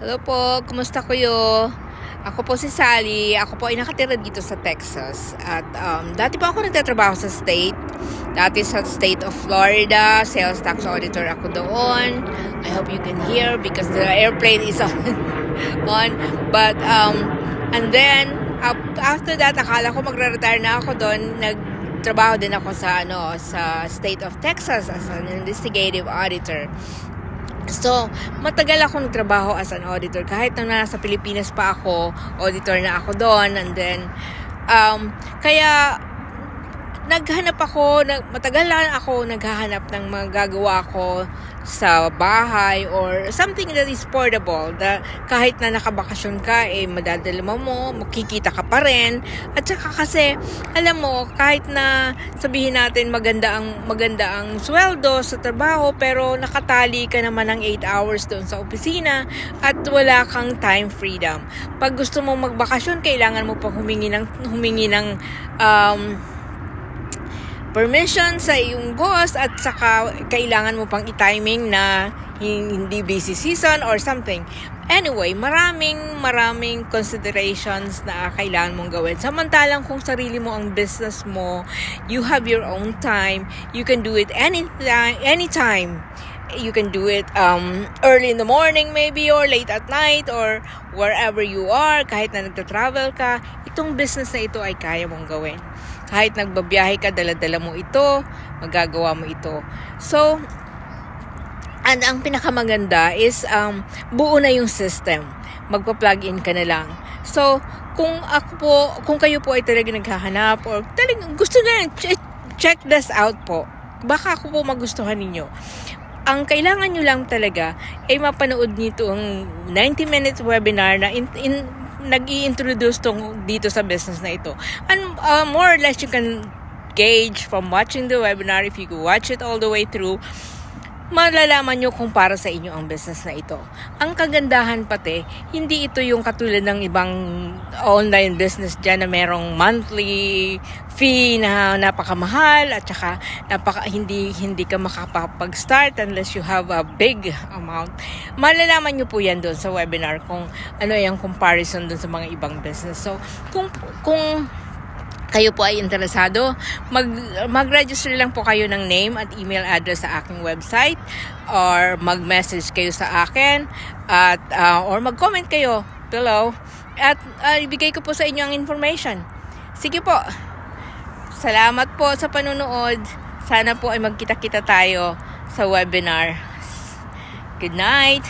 Hello po, kumusta kayo? Ako po si Sally. Ako po ay nakatira dito sa Texas. At dati po ako nagtatrabaho sa state. Dati sa state of Florida. Sales tax auditor ako doon. I hope you can hear because the airplane is on. But, and then, after that, akala ko magre-retire na ako doon. Nagtrabaho din ako sa state of Texas as an investigative auditor. So, matagal ako nagtrabaho as an auditor. Kahit nung nasa Pilipinas pa ako, auditor na ako doon. And then, kaya, matagal lang ako naghahanap ng mga gagawa ko sa bahay or something that is portable. Kahit na nakabakasyon ka, madadala mo, makikita ka pa rin. At saka kasi, alam mo, kahit na sabihin natin maganda ang sweldo sa trabaho, pero nakatali ka naman ng 8 hours doon sa opisina at wala kang time freedom. Pag gusto mo magbakasyon, kailangan mo pa humingi ng permission sa iyong boss at saka kailangan mo pang i-timing na hindi busy season or something. Anyway, maraming considerations na kailangan mong gawin. Samantalang kung sarili mo ang business mo, you have your own time, you can do it anytime. You can do it early in the morning maybe or late at night or wherever you are. Kahit na nagta-travel ka, itong business na ito ay kaya mong gawin. Kahit nagbabiyahe ka, dala-dala mo ito, magagawa mo ito. So, and ang pinakamaganda is buo na yung system. Magpa-plug in ka na lang. So, kung kayo po ay talaga naghahanap or talagang gusto na check this out po. Baka ako po magustuhan ninyo. Ang kailangan nyo lang talaga ay mapanood nito ang 90 minutes webinar na nag-i-introduce dito sa business na ito. And more or less you can gauge from watching the webinar, if you watch it all the way through, malalaman nyo kung para sa inyo ang business na ito. Ang kagandahan pati, hindi ito yung katulad ng ibang online business dyan na merong monthly fee na napakamahal at saka hindi ka makapag-start unless you have a big amount. Malalaman nyo po yan doon sa webinar kung ano yung comparison doon sa mga ibang business. So, kung kayo po ay interesado, mag-register lang po kayo ng name at email address sa aking website or mag-message kayo sa akin at or mag-comment kayo below at ibigay ko po sa inyo ang information. Sige po. Salamat po sa panunood. Sana po ay magkita-kita tayo sa webinar. Good night.